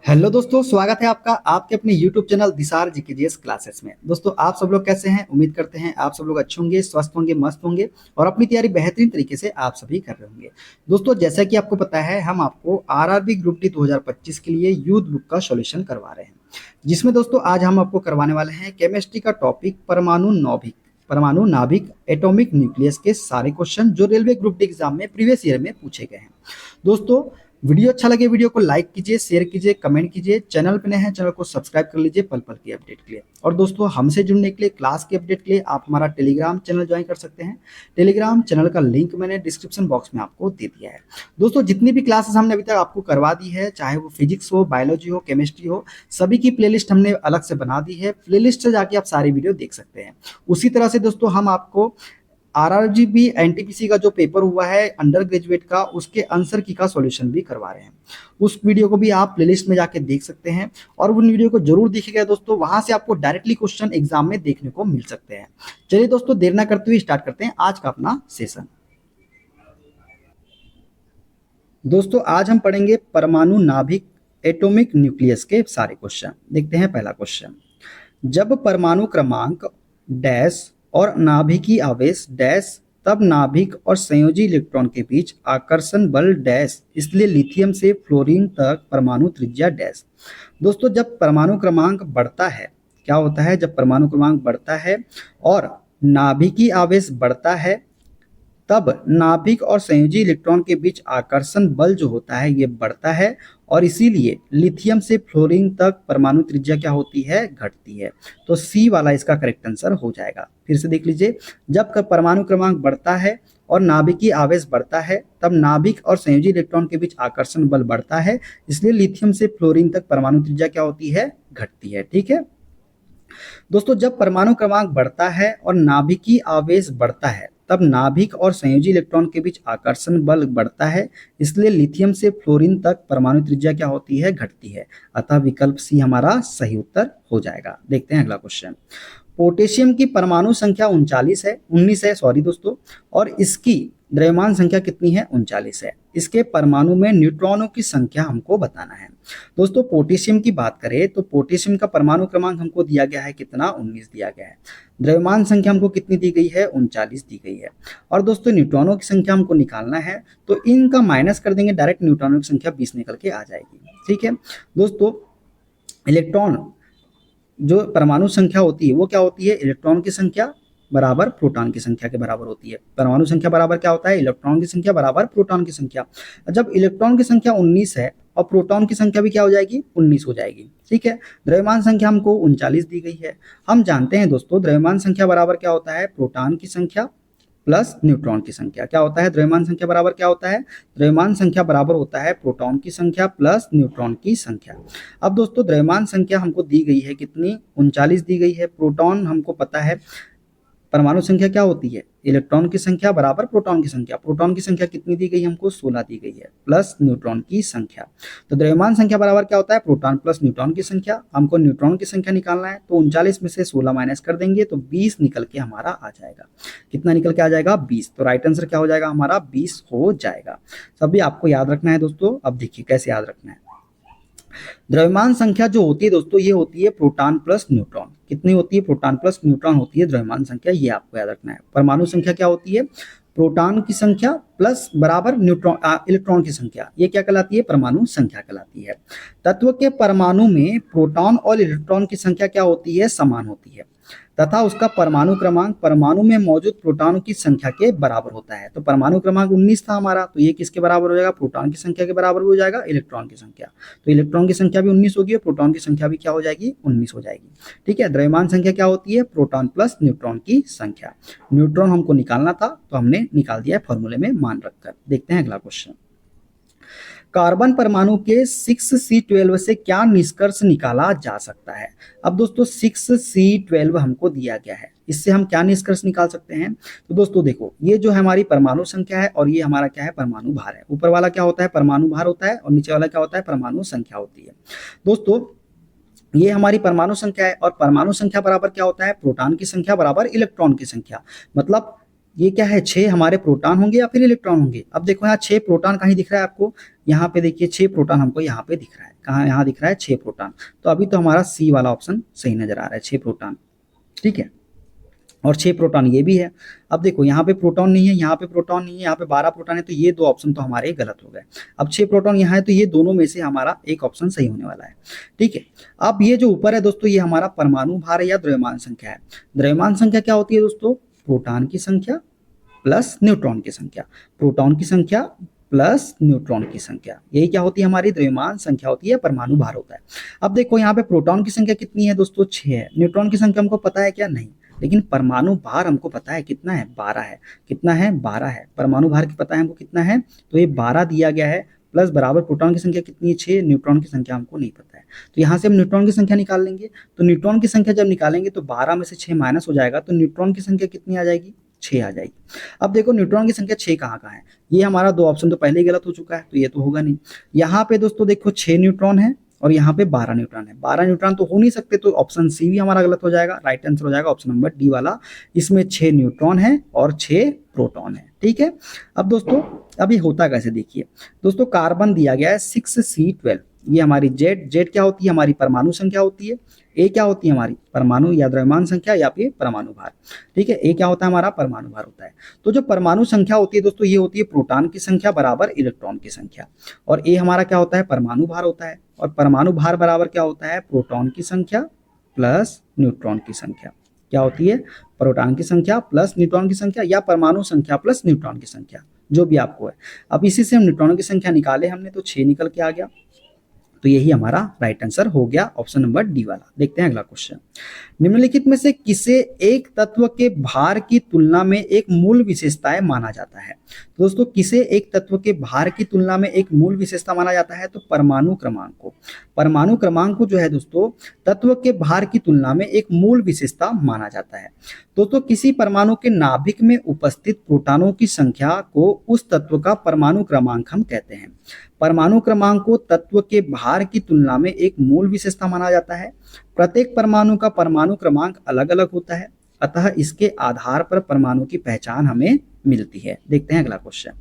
Hello दोस्तों, स्वागत है आपका आपके अपने YouTube चैनल दिसार जीकेजीएस क्लासेस में। दोस्तों, आप सब लोग कैसे हैं? उम्मीद करते हैं आप सब लोग अच्छे होंगे, स्वस्थ होंगे, मस्त होंगे और अपनी तैयारी बेहतरीन तरीके से आप सभी कर रहे होंगे। दोस्तों, जैसा कि आपको पता है, हम आपको आरआरबी ग्रुप डी 2025 के लिए यूथ बुक का सॉल्यूशन करवा रहे हैं, जिसमें दोस्तों आज हम आपको करवाने वाले हैं केमिस्ट्री का टॉपिक परमाणु नाभिक एटॉमिक न्यूक्लियस के सारे क्वेश्चन जो रेलवे ग्रुप डी एग्जाम में प्रीवियस ईयर में पूछे गए हैं। दोस्तों, वीडियो अच्छा लगे वीडियो को लाइक कीजिए, शेयर कीजिए, कमेंट कीजिए। चैनल पे नए हैं, चैनल को सब्सक्राइब कर लीजिए पल पल की अपडेट के लिए। और दोस्तों, हमसे जुड़ने के लिए, क्लास की अपडेट के लिए आप हमारा टेलीग्राम चैनल ज्वाइन कर सकते हैं। टेलीग्राम चैनल का लिंक मैंने डिस्क्रिप्शन बॉक्स में आपको दे दिया है। दोस्तों, जितनी भी क्लासेस हमने अभी तक आपको करवा दी है, चाहे वो फिजिक्स हो, बायोलॉजी हो, केमिस्ट्री हो, सभी की प्लेलिस्ट हमने अलग से बना दी है। प्लेलिस्ट से जाके आप सारी वीडियो देख सकते हैं। उसी तरह से दोस्तों, हम आपको आरआरजीबी एनटीपीसी का जो पेपर हुआ है अंडर ग्रेजुएट का, उसके आंसर की का सॉल्यूशन भी करवा रहे हैं। उस वीडियो को भी आप प्लेलिस्ट में जाके देख सकते हैं और उन वीडियो को जरूर देखिएगा दोस्तों, वहां से आपको डायरेक्टली क्वेश्चन एग्जाम में देखने को मिल सकते हैं। चलिए दोस्तों, देर ना करते हुए स्टार्ट करते हैं आज का अपना सेशन। दोस्तों, आज हम पढ़ेंगे परमाणु नाभिक एटॉमिक न्यूक्लियस के सारे क्वेश्चन। देखते हैं पहला क्वेश्चन। जब परमाणु क्रमांक डैश और नाभिकीय आवेश डैश, तब नाभिक और संयोजी इलेक्ट्रॉन के बीच आकर्षण बल डैश, इसलिए लिथियम से फ्लोरीन तक परमाणु त्रिज्या डैश। दोस्तों, जब परमाणु क्रमांक बढ़ता है, क्या होता है? जब परमाणु क्रमांक बढ़ता है और नाभिकीय आवेश बढ़ता है, तब नाभिक और संयोजी इलेक्ट्रॉन के बीच आकर्षण बल जो होता है ये बढ़ता है और इसीलिए लिथियम से फ्लोरीन तक परमाणु त्रिज्या क्या होती है? घटती है। तो सी वाला इसका करेक्ट आंसर हो जाएगा। फिर से देख लीजिए, जब परमाणु क्रमांक बढ़ता है और नाभिकीय आवेश बढ़ता है, तब नाभिक और संयोजी इलेक्ट्रॉन के बीच आकर्षण बल बढ़ता है, इसलिए लिथियम से फ्लोरीन तक परमाणु त्रिज्या क्या होती है? घटती है। ठीक है दोस्तों, जब परमाणु क्रमांक बढ़ता है और नाभिकीय आवेश बढ़ता है, तब नाभिक और संयोजी इलेक्ट्रॉन के बीच आकर्षण बल बढ़ता है, इसलिए लिथियम से फ्लोरीन तक परमाणु त्रिज्या क्या होती है? घटती है। अतः विकल्प सी हमारा सही उत्तर हो जाएगा। देखते हैं अगला क्वेश्चन। पोटेशियम की परमाणु संख्या 19 है सॉरी दोस्तों, और इसकी द्रव्यमान संख्या कितनी है? 39 है। इसके परमाणु में न्यूट्रॉनों की संख्या हमको बताना है। दोस्तों, पोटेशियम की बात करें तो पोटेशियम का परमाणु क्रमांक हमको दिया गया है कितना? 19 दिया गया है। द्रव्यमान संख्या हमको कितनी दी गई है? 39 दी गई है। और दोस्तों, न्यूट्रॉनों की संख्या हमको निकालना है, तो इनका माइनस कर देंगे, डायरेक्ट न्यूट्रॉनों की संख्या 20 निकल के आ जाएगी। ठीक है दोस्तों, इलेक्ट्रॉन जो परमाणु संख्या होती है वो क्या होती है? इलेक्ट्रॉन की संख्या बराबर प्रोटॉन की संख्या के बराबर होती है। परमाणु संख्या बराबर क्या होता है? इलेक्ट्रॉन की संख्या बराबर प्रोटॉन की संख्या। जब इलेक्ट्रॉन की संख्या 19 है और प्रोटॉन की संख्या भी क्या हो जाएगी? 19 हो जाएगी। ठीक है, द्रव्यमान संख्या हमको 39 दी गई है। हम जानते हैं दोस्तों, द्रव्यमान संख्या बराबर क्या होता है? प्रोटॉन की संख्या प्लस न्यूट्रॉन की संख्या। क्या होता है? द्रव्यमान संख्या बराबर क्या होता है? द्रव्यमान संख्या बराबर होता है प्रोटॉन की संख्या प्लस न्यूट्रॉन की संख्या। अब दोस्तों, द्रव्यमान संख्या हमको दी गई है कितनी? 39 दी गई है। प्रोटॉन हमको पता है, परमाणु संख्या क्या होती है? इलेक्ट्रॉन की संख्या बराबर प्रोटॉन की संख्या। प्रोटॉन की संख्या कितनी दी गई हमको? 16 दी गई है, प्लस न्यूट्रॉन की संख्या। तो द्रव्यमान संख्या बराबर क्या होता है? प्रोटॉन प्लस न्यूट्रॉन की संख्या। हमको न्यूट्रॉन की संख्या निकालना है, तो 39 में से 16 माइनस कर देंगे तो 20 निकल के हमारा आ जाएगा। कितना निकल के आ जाएगा? 20। तो राइट आंसर क्या हो जाएगा हमारा? 20 हो जाएगा। सभी आपको याद रखना है दोस्तों। अब देखिए कैसे याद रखना है। द्रव्यमान संख्या जो होती है दोस्तों, ये होती है प्रोटॉन प्लस न्यूट्रॉन। कितनी होती है? प्रोटॉन प्लस न्यूट्रॉन होती है द्रव्यमान संख्या, ये आपको याद रखना है। परमाणु संख्या क्या होती है? प्रोटॉन की संख्या प्लस बराबर न्यूट्रॉन इलेक्ट्रॉन की संख्या, ये क्या कहलाती है? परमाणु संख्या कहलाती है। तत्व के परमाणु में प्रोटॉन और इलेक्ट्रॉन की संख्या क्या होती है? समान होती है, तथा उसका परमाणु क्रमांक परमाणु में मौजूद प्रोटॉनों की संख्या के बराबर होता है। तो परमाणु क्रमांक 19 था हमारा, तो ये किसके बराबर हो जाएगा? प्रोटॉन की संख्या के बराबर हो जाएगा इलेक्ट्रॉन की संख्या। तो इलेक्ट्रॉन की संख्या भी 19 होगी और प्रोटॉन की संख्या भी क्या हो जाएगी? 19 हो जाएगी। ठीक है, द्रव्यमान संख्या क्या होती है? प्रोटॉन प्लस न्यूट्रॉन की संख्या। न्यूट्रॉन हमको निकालना था तो हमने निकाल दिया फॉर्मूले में मान रखकर। देखते हैं अगला क्वेश्चन। कार्बन परमाणु के 6C12 से क्या निष्कर्ष निकाला जा सकता है? अब दोस्तों, 6C12 हमको दिया गया है, इससे हम क्या निष्कर्ष निकाल सकते हैं? तो दोस्तों देखो, ये जो है हमारी परमाणु संख्या है और ये हमारा क्या है? परमाणु भार है। ऊपर वाला क्या होता है? परमाणु भार होता है और नीचे वाला क्या होता है? परमाणु संख्या होती है। दोस्तों, ये हमारी परमाणु संख्या है और परमाणु संख्या बराबर क्या होता है? प्रोटॉन की संख्या बराबर इलेक्ट्रॉन की संख्या। मतलब ये क्या है, 6 हमारे प्रोटॉन होंगे या फिर इलेक्ट्रॉन होंगे। अब देखो यहाँ 6 प्रोटॉन कहीं दिख रहा है आपको, यहाँ पे देखिए 6 प्रोटॉन हमको यहाँ पे दिख रहा है, कहाँ, यहाँ दिख रहा है 6 प्रोटॉन। तो अभी तो हमारा सी वाला ऑप्शन सही नजर आ रहा है, 6 प्रोटॉन, ठीक है। और 6 प्रोटॉन ये भी है। अब देखो यहाँ पे प्रोटॉन नहीं है, यहाँ पे प्रोटॉन नहीं है, यहाँ पे 12 प्रोटॉन है, तो ये दो ऑप्शन तो हमारे गलत हो गए। अब 6 प्रोटॉन यहाँ है, तो ये दोनों में से हमारा एक ऑप्शन सही होने वाला है, ठीक है। अब ये जो ऊपर है दोस्तों, ये हमारा परमाणु भार है या द्रव्यमान संख्या है। द्रव्यमान संख्या क्या होती है दोस्तों, प्रोटॉन की संख्या प्लस न्यूट्रॉन की संख्या, प्रोटॉन की संख्या प्लस न्यूट्रॉन की संख्या, यही क्या होती है हमारी द्रव्यमान संख्या होती है, परमाणु भार होता है। अब देखो यहाँ पे प्रोटॉन की संख्या कितनी है दोस्तों, 6 है। न्यूट्रॉन की संख्या हमको पता है क्या, नहीं, लेकिन परमाणु भार हमको पता है कितना है, 12 है। कितना है, 12 है। परमाणु भार की पता है हमको कितना है, तो ये 12 दिया गया है, प्लस बराबर प्रोटॉन की संख्या कितनी है, 6, न्यूट्रॉन की संख्या हमको नहीं पता है। तो यहाँ से हम न्यूट्रॉन की संख्या निकाल लेंगे। तो न्यूट्रॉन की संख्या जब निकालेंगे तो 12 में से 6 माइनस हो जाएगा, तो न्यूट्रॉन की संख्या कितनी आ जाएगी, 6 आ जाएगी। अब देखो न्यूट्रॉन की संख्या 6 कहाँ कहाँ है, ये हमारा दो ऑप्शन तो पहले ही गलत हो चुका है, तो ये तो होगा नहीं। यहाँ पे दोस्तों देखो 6 न्यूट्रॉन है और यहाँ पे 12 न्यूट्रॉन है, 12 न्यूट्रॉन तो हो नहीं सकते, तो ऑप्शन सी भी हमारा गलत हो जाएगा। राइट आंसर हो जाएगा ऑप्शन नंबर डी वाला। इसमें 6 न्यूट्रॉन है और 6 प्रोटॉन है, ठीक है। अब दोस्तों अभी होता कैसे देखिए दोस्तों, कार्बन दिया गया है 6C12, ये हमारी जेड, जेड क्या होती है, हमारी परमाणु संख्या होती है। ए क्या होती है, हमारी परमाणु या द्रव्यमान संख्या या फिर परमाणु भार, ठीक है। ए क्या होता है, हमारा परमाणु भार होता है। तो जो परमाणु संख्या होती है दोस्तों, ये होती है प्रोटॉन की संख्या बराबर इलेक्ट्रॉन की संख्या, और ए हमारा क्या होता है, परमाणु भार होता है। और परमाणु भार बराबर क्या होता है, प्रोटॉन की संख्या प्लस न्यूट्रॉन की संख्या। क्या होती है, प्रोटॉन की संख्या प्लस न्यूट्रॉन की संख्या, या परमाणु संख्या प्लस न्यूट्रॉन की संख्या, जो भी आपको है। अब इसी से हम न्यूट्रॉनों की संख्या निकाले हमने, तो 6 निकल के आ गया। तो यही हमारा राइट आंसर हो गया, ऑप्शन नंबर डी वाला। देखते हैं अगला क्वेश्चन। निम्नलिखित में से किसे एक तत्व के भार की तुलना में एक मूल विशेषताएं माना जाता है। तो दोस्तों किसे एक तत्व के भार की तुलना में एक मूल विशेषता माना जाता है, तो परमाणु क्रमांक को। परमाणु क्रमांक को जो है दोस्तों, तत्व के भार की तुलना में एक मूल विशेषता माना जाता है। दोस्तों किसी परमाणु के नाभिक में उपस्थित प्रोटॉनों की संख्या को उस तत्व का परमाणु क्रमांक हम कहते हैं। परमाणु क्रमांक को तत्व के भार की तुलना में एक मूल विशेषता माना जाता है। प्रत्येक परमाणु का परमाणु क्रमांक अलग अलग होता है, अतः इसके आधार पर परमाणु की पहचान हमें मिलती है। देखते हैं अगला क्वेश्चन।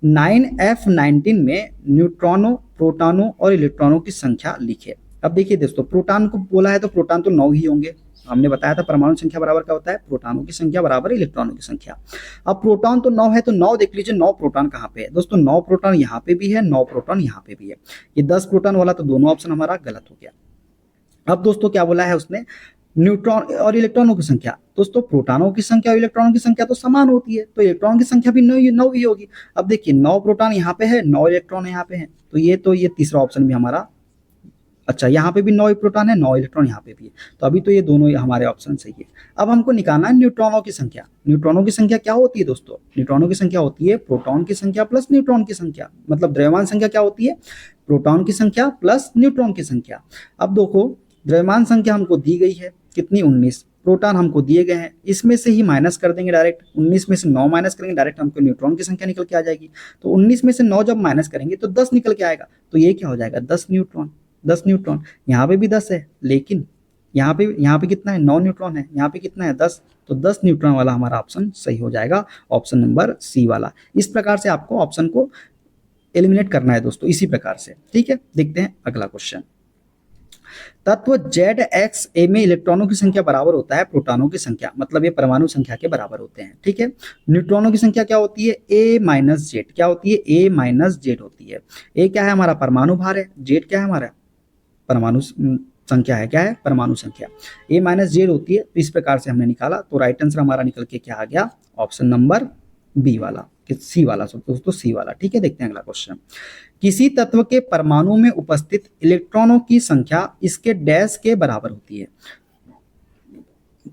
9F19 में न्यूट्रॉनों, प्रोटॉनों और इलेक्ट्रॉनों की संख्या लिखे। अब देखिए दोस्तों, प्रोटॉन को बोला है तो प्रोटॉन तो 9 ही होंगे, हमने बताया था परमाणु संख्या बराबर क्या होता है, प्रोटॉनों की संख्या बराबर इलेक्ट्रॉनों की संख्या। अब प्रोटॉन तो 9 है, तो 9 देख लीजिए, 9 प्रोटॉन कहाँ पे है दोस्तों, 9 प्रोटॉन यहाँ पे भी है, 9 प्रोटॉन यहाँ पे भी है। ये 10 प्रोटॉन वाला तो दोनों ऑप्शन हमारा गलत हो गया। अब दोस्तों क्या बोला है उसने, न्यूट्रॉन और इलेक्ट्रॉनों की संख्या। दोस्तों प्रोटॉनों की संख्या और इलेक्ट्रॉनों की संख्या तो समान होती है, तो इलेक्ट्रॉन की संख्या भी 9 ही होगी। अब देखिए 9 प्रोटॉन यहाँ पे है, 9 इलेक्ट्रॉन यहाँ पे है, तो ये तीसरा ऑप्शन भी हमारा, अच्छा यहाँ पे भी 9 प्रोटॉन है, 9 इलेक्ट्रॉन यहाँ पे भी है, तो अभी तो ये दोनों हमारे ऑप्शन सही है। अब हमको निकालना है न्यूट्रॉनों की संख्या। न्यूट्रॉनों की संख्या क्या होती है दोस्तों, न्यूट्रॉनों की संख्या होती है प्रोटॉन की संख्या प्लस न्यूट्रॉन की संख्या, मतलब द्रव्यमान संख्या क्या होती है, प्रोटॉन की संख्या प्लस न्यूट्रॉन की संख्या। अब देखो द्रव्यमान संख्या हमको दी गई है कितनी, 19, प्रोटॉन हमको दिए गए हैं, इसमें से ही माइनस कर देंगे डायरेक्ट, 19 में से 9 माइनस करेंगे डायरेक्ट, हमको न्यूट्रॉन की संख्या निकल के आ जाएगी। तो 19 में से 9 जब माइनस करेंगे तो 10 निकल के आएगा, तो ये क्या हो जाएगा, 10 न्यूट्रॉन। 10 न्यूट्रॉन, यहाँ पे भी 10 है, लेकिन यहाँ पे कितना है, 9 न्यूट्रॉन है, यहाँ पे कितना है, 10, तो 10 न्यूट्रॉन वाला हमारा ऑप्शन सही हो जाएगा, ऑप्शन नंबर सी वाला। इस प्रकार से आपको ऑप्शन को एलिमिनेट करना है दोस्तों, इसी प्रकार से, ठीक है। देखते हैं अगला क्वेश्चन। तत्व ZXA में इलेक्ट्रॉनों की संख्या बराबर होता है प्रोटॉनों की संख्या, मतलब ये परमाणु संख्या के बराबर होते हैं, ठीक है। न्यूट्रॉनों की संख्या क्या होती है, A माइनस जेड, क्या होती है, A माइनस जेड होती है। A क्या है, हमारा परमाणु भार है, जेड क्या है, हमारा परमाणु संख्या है, क्या है, परमाणु संख्या। A माइनस जेड होती है, तो इस प्रकार से हमने निकाला, तो राइट आंसर हमारा निकल के क्या आ गया, ऑप्शन नंबर बी वाला, सी वाला, दोस्तों सी वाला, ठीक है। देखते हैं अगला क्वेश्चन। किसी तत्व के परमाणु में उपस्थित इलेक्ट्रॉनों की संख्या इसके डैश के बराबर होती है।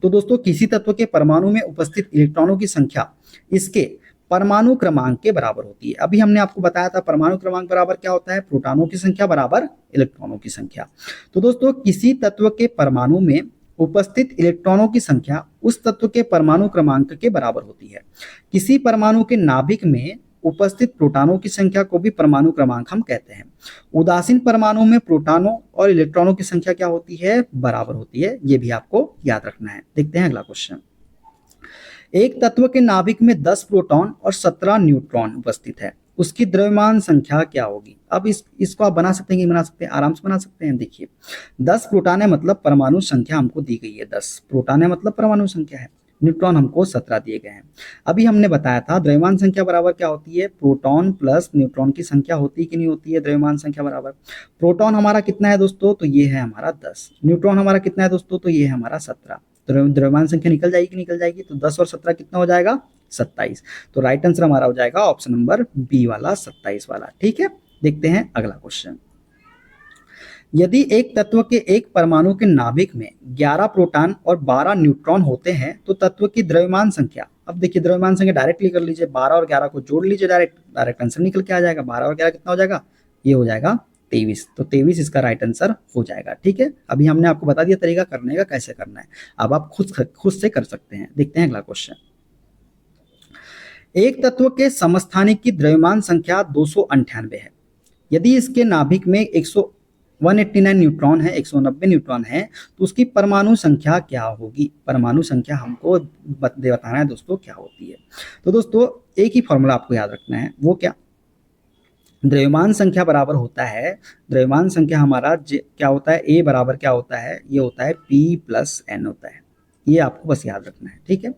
तो दोस्तों किसी तत्व के परमाणु में उपस्थित इलेक्ट्रॉनों की संख्या इसके परमाणु क्रमांक के बराबर होती है। अभी हमने आपको बताया था परमाणु क्रमांक बराबर क्या होता है, प्रोटॉनों की संख्या बराबर इलेक्ट्रॉनों की संख्या। तो दोस्तों किसी तत्व के परमाणु में उपस्थित इलेक्ट्रॉनों की संख्या उस तत्व के परमाणु क्रमांक के बराबर होती है। किसी परमाणु के नाभिक में उपस्थित प्रोटॉनों की संख्या को भी परमाणु क्रमांक हम कहते हैं। उदासीन परमाणु में प्रोटॉनों और इलेक्ट्रॉनों की संख्या क्या होती है, बराबर होती है, ये भी आपको याद रखना है। देखते हैं अगला क्वेश्चन। एक तत्व के नाभिक में 10 प्रोटॉन और 17 न्यूट्रॉन उपस्थित है, उसकी द्रव्यमान संख्या क्या होगी। अब इसको आप बना सकते हैं कि बना सकते हैं, आराम से बना सकते हैं। देखिए 10 प्रोटॉन है मतलब परमाणु संख्या हमको दी गई है, 10 प्रोटॉन है मतलब परमाणु संख्या है, न्यूट्रॉन हमको 17 दिए गए हैं। अभी हमने बताया था द्रव्यमान संख्या बराबर क्या होती है, प्रोटॉन प्लस न्यूट्रॉन की संख्या होती है कि नहीं होती है द्रव्यमान संख्या बराबर। प्रोटॉन हमारा कितना है दोस्तों, तो ये है हमारा 10। न्यूट्रॉन हमारा कितना है दोस्तों, तो ये है हमारा 17। द्रव्यमान संख्या निकल जाएगी, निकल जाएगी, तो 10 और 17 कितना हो जाएगा, 27। तो राइट आंसर हमारा हो जाएगा ऑप्शन नंबर बी वाला, 27 वाला। ठीक है, देखते हैं अगला क्वेश्चन। यदि एक तत्व के एक परमाणु के नाभिक में 11 प्रोटॉन और 12 न्यूट्रॉन होते हैं तो तत्व की द्रव्यमान संख्या, अब देखिए द्रव्यमान संख्या डायरेक्टली कर लीजिए, 12 और 11 को जोड़ लीजिए, डायरेक्ट आंसर निकल के आ जाएगा। 12 और 11 कितना हो जाएगा, ये हो जाएगा 23। तो 23 इसका राइट आंसर हो जाएगा। ठीक है, अभी हमने आपको बता दिया तरीका करने का, कैसे करना है, अब आप खुद से कर सकते हैं। देखते हैं अगला क्वेश्चन। एक तत्व के समस्थानिक की द्रव्यमान संख्या 298 है, यदि इसके नाभिक में 189 न्यूट्रॉन है, 190 न्यूट्रॉन है, तो उसकी परमाणु संख्या क्या होगी। परमाणु संख्या हमको बताना है दोस्तों क्या होती है। तो दोस्तों एक ही फॉर्मूला आपको याद रखना है, वो क्या, द्रव्यमान संख्या बराबर होता है, द्रव्यमान संख्या हमारा क्या होता है, ए बराबर क्या होता है, ये होता है पी प्लस एन होता है, ये आपको बस याद रखना है। ठीक है,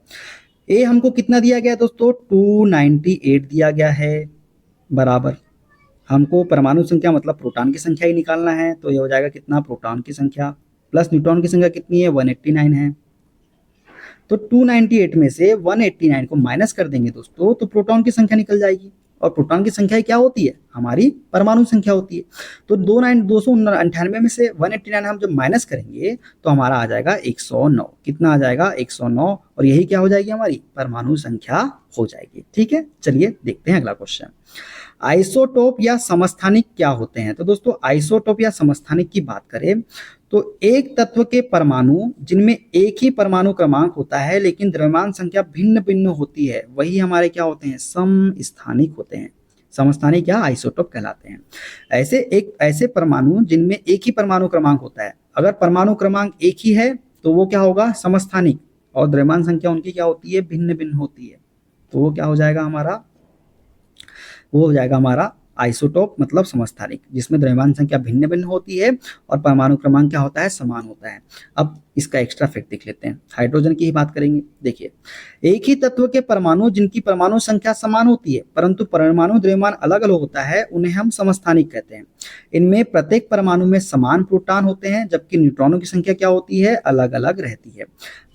ए हमको कितना दिया गया दोस्तों, 298 दिया गया है, बराबर हमको परमाणु संख्या मतलब प्रोटॉन की संख्या ही निकालना है, तो ये हो जाएगा कितना, प्रोटॉन की संख्या प्लस न्यूट्रॉन की संख्या कितनी है, 189 है। तो 298 में से 189 को माइनस कर देंगे दोस्तों, तो प्रोटॉन की संख्या निकल जाएगी, और प्रोटॉन की संख्या क्या होती है, हमारी परमाणु संख्या होती है। तो 298 में से 189 हम जब माइनस करेंगे तो हमारा आ जाएगा 109। कितना आ जाएगा, 109, और यही क्या हो जाएगी, हमारी परमाणु संख्या हो जाएगी। ठीक है, चलिए देखते हैं अगला क्वेश्चन। आइसोटोप या समस्थानिक क्या होते हैं। तो दोस्तों आइसोटोप या समस्थानिक की बात करें तो एक तत्व के परमाणु जिनमें एक ही परमाणु क्रमांक होता है लेकिन द्रव्यमान संख्या भिन्न भिन्न होती है, वही हमारे क्या होते हैं, समस्थानिक होते हैं। समस्थानिक या आइसोटोप कहलाते हैं। ऐसे परमाणु जिनमें एक ही परमाणु क्रमांक होता है, अगर परमाणु क्रमांक एक ही है तो वो क्या होगा, समस्थानिक, और द्रव्यमान संख्या उनकी क्या होती है, भिन्न भिन्न होती है, तो वो क्या हो जाएगा हमारा, वो हो जाएगा हमारा आइसोटोप मतलब समस्थानिक, जिसमें द्रव्यमान संख्या भिन्न भिन्न होती है और परमाणु क्रमांक क्या होता है, समान होता है। अब इसका एक्स्ट्रा फैक्ट देख लेते हैं, हाइड्रोजन की ही बात करेंगे। देखिए एक ही तत्व के परमाणु जिनकी परमाणु संख्या समान होती है परंतु परमाणु द्रव्यमान अलग अलग होता है, उन्हें हम समस्थानिक कहते हैं। इनमें प्रत्येक परमाणु में समान प्रोटॉन होते हैं जबकि न्यूट्रॉनों की संख्या क्या होती है, अलग अलग रहती है।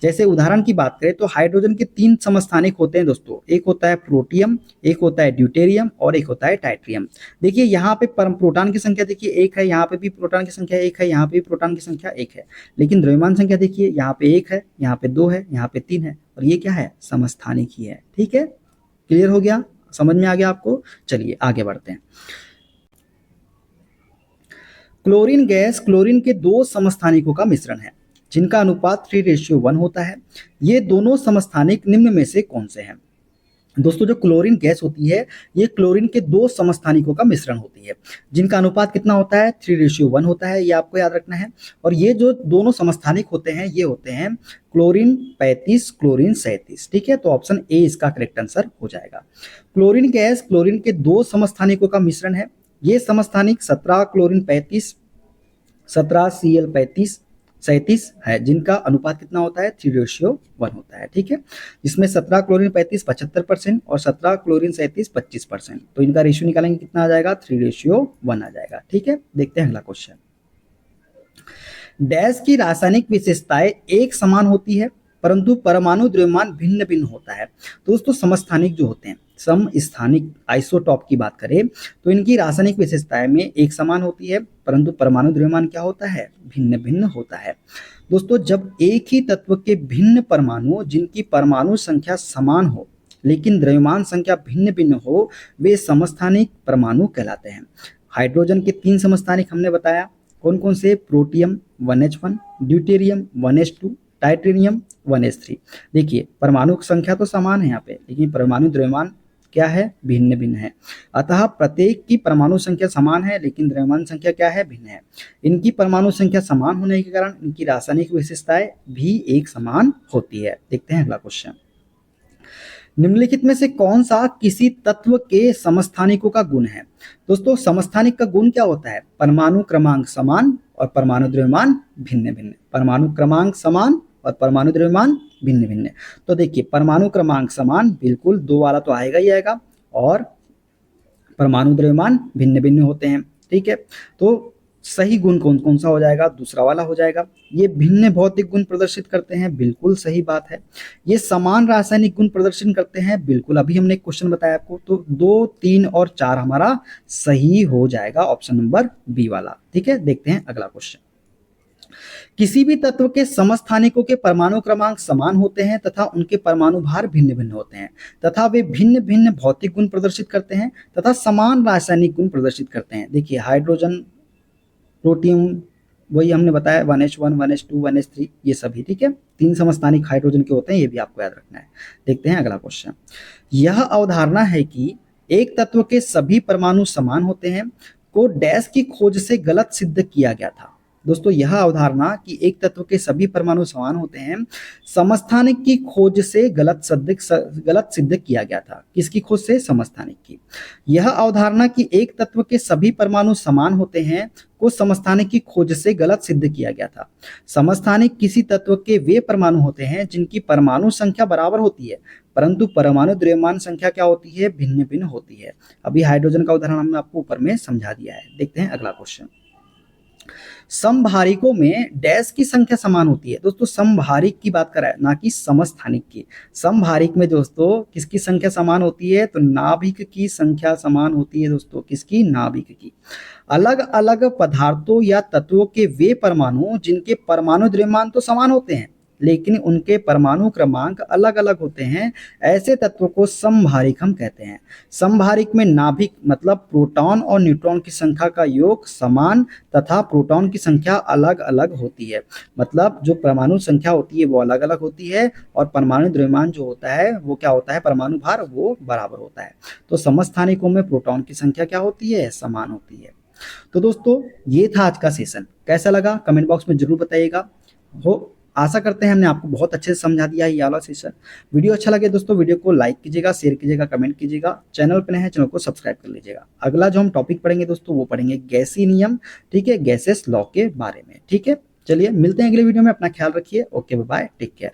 जैसे उदाहरण की बात करें तो हाइड्रोजन के 3 समस्थानिक होते हैं दोस्तों, एक होता है प्रोटियम, एक होता है ड्यूटेरियम और एक होता है टाइट्रियम। देखिए यहाँ पे प्रोटॉन की संख्या देखिए एक है, यहाँ पे भी प्रोटॉन की संख्या एक है, यहाँ पे भी प्रोटॉन की संख्या एक है, लेकिन द्रव्यमान संख्या देखिए यहाँ पे 1 है, यहाँ पे 2 है, यहाँ पे 3 है, और ये क्या है, समस्थानिक ही है। ठीक है, क्लियर हो गया, समझ में आ गया आपको। चलिए आगे बढ़ते हैं। क्लोरीन गैस क्लोरीन के 2 समस्थानिकों का मिश्रण है जिनका अनुपात 3:1 होता है। ये दोनों समस्थानिक निम्न में से कौन से हैं। दोस्तों जो क्लोरीन गैस होती है ये क्लोरीन के 2 समस्थानिकों का मिश्रण होती है जिनका अनुपात कितना होता है, 3:1 होता है, ये आपको याद रखना है। और ये जो दोनों समस्थानिक होते हैं ये होते हैं क्लोरीन 35, क्लोरीन 37। ठीक है, तो ऑप्शन ए इसका करेक्ट आंसर हो जाएगा। क्लोरीन गैस क्लोरीन के 2 समस्थानिकों का मिश्रण है। ये समस्थानिक 17 क्लोरीन 35, 17 Cl 35 37 है, जिनका अनुपात कितना होता है, 3:1 होता है। ठीक है, जिसमें 17 क्लोरीन 35 75% और 17 क्लोरीन 37 25%, तो इनका रेशियो निकालेंगे कितना आ जाएगा, 3:1 आ जाएगा। ठीक है, देखते हैं अगला क्वेश्चन। डैश की रासायनिक विशेषताएं एक समान होती है परंतु परमाणु द्रव्यमान भिन्न भिन्न होता है। तो दोस्तों समस्थानिक जो होते हैं, समस्थानिक आइसोटॉप की बात करें तो इनकी रासायनिक विशेषताएं में एक समान होती है परंतु परमाणु द्रव्यमान क्या होता है, भिन्न भिन्न होता है। दोस्तों जब एक ही तत्व के भिन्न परमाणु जिनकी परमाणु संख्या समान हो लेकिन द्रव्यमान संख्या भिन्न भिन्न हो, वे समस्थानिक परमाणु कहलाते हैं। हाइड्रोजन के 3 समस्थानिक हमने बताया, कौन कौन से, protium 1H1, deuterium 1H2, titanium 1H3। देखिए परमाणु संख्या तो समान है यहाँ पे लेकिन परमाणु द्रव्यमान क्या है, भिन्न भिन्न है। अतः प्रत्येक की परमाणु संख्या समान है लेकिन द्रव्यमान संख्या क्या है, भिन्न है। इनकी परमाणु संख्या समान होने के कारण इनकी रासायनिक विशेषताएं भी एक समान होती है। देखते हैं अगला क्वेश्चन। निम्नलिखित में से कौन सा किसी तत्व के समस्थानिकों का गुण है? दोस्तों समस्थानिक का गुण क्या होता है? परमाणु क्रमांक समान और परमाणु द्रव्यमान भिन्न भिन्न। परमाणु क्रमांक समान और परमाणु द्रव्यमान भिन्न भिन्न। तो देखिए परमाणु क्रमांक समान, बिल्कुल 2 वाला तो आएगा ही आएगा, और परमाणु द्रव्यमान भिन्न भिन्न होते हैं। ठीक है, तो सही गुण कौन कौन सा हो जाएगा? दूसरा वाला हो जाएगा। ये भिन्न भौतिक गुण प्रदर्शित करते हैं, बिल्कुल सही बात है। ये समान रासायनिक गुण प्रदर्शन करते हैं, बिल्कुल अभी हमने क्वेश्चन बताया आपको। तो 2, 3 और 4 हमारा सही हो जाएगा, ऑप्शन नंबर बी वाला। ठीक है, देखते हैं अगला क्वेश्चन। किसी भी तत्व के समस्थानिकों के परमाणु क्रमांक समान होते हैं तथा उनके परमाणु भार भिन्न भिन्न होते हैं तथा वे भिन्न भिन्न भौतिक गुण प्रदर्शित करते हैं तथा समान रासायनिक गुण प्रदर्शित करते हैं। देखिए हाइड्रोजन, प्रोटियम, वही हमने बताया 1s1, 1s2, 1s3 ये सभी। ठीक है, 3 समस्थानिक हाइड्रोजन के होते हैं, ये भी आपको याद रखना है। देखते हैं अगला क्वेश्चन। यह अवधारणा है कि एक तत्व के सभी परमाणु समान होते हैं को डैश की खोज से गलत सिद्ध किया गया था। दोस्तों यह अवधारणा कि एक तत्व के सभी परमाणु समान होते हैं समस्थानिक की खोज से गलत सिद्ध किया गया था। किसकी खोज से? समस्थानिक की। यह अवधारणा कि एक तत्व के सभी परमाणु समान होते हैं को समस्थानिक की खोज से गलत सिद्ध किया गया था। समस्थानिक किसी तत्व के वे परमाणु होते हैं जिनकी परमाणु संख्या बराबर होती है परंतु परमाणु द्रव्यमान संख्या क्या होती है? भिन्न भिन्न होती है। अभी हाइड्रोजन का उदाहरण हमने आपको ऊपर में समझा दिया है। देखते हैं अगला क्वेश्चन। समभारिकों में डैश की संख्या समान होती है। दोस्तों समभारिक की बात कर रहा है, ना कि समस्थानिक की। समभारिक में दोस्तों किसकी संख्या समान होती है? तो नाभिक की संख्या समान होती है। दोस्तों किसकी? नाभिक की। अलग अलग पदार्थों या तत्वों के वे परमाणु जिनके परमाणु द्रव्यमान तो समान होते हैं लेकिन उनके परमाणु क्रमांक अलग अलग होते हैं, ऐसे तत्वों को समभारिक हम कहते हैं। समभारिक में नाभिक मतलब प्रोटॉन और न्यूट्रॉन की संख्या का योग समान तथा प्रोटॉन की संख्या अलग अलग होती है। मतलब जो परमाणु संख्या होती है वो अलग अलग होती है और परमाणु द्रव्यमान जो होता है वो क्या होता है? परमाणु भार वो बराबर होता है। तो समस्थानिकों में प्रोटॉन की संख्या क्या होती है? समान होती है। तो दोस्तों ये था आज का सेशन। कैसा लगा कमेंट बॉक्स में जरूर बताइएगा। हो आशा करते हैं हमने आपको बहुत अच्छे से समझा दिया है ये वाला सेशन। वीडियो अच्छा लगे दोस्तों वीडियो को लाइक कीजिएगा, शेयर कीजिएगा, कमेंट कीजिएगा। चैनल पर नए हैं चैनल को सब्सक्राइब कर लीजिएगा। अगला जो हम टॉपिक पढ़ेंगे दोस्तों वो पढ़ेंगे गैसीय नियम, ठीक है, गैसेस लॉ के बारे में। ठीक है, चलिए मिलते हैं अगले वीडियो में। अपना ख्याल रखिए। Okay bye, take care.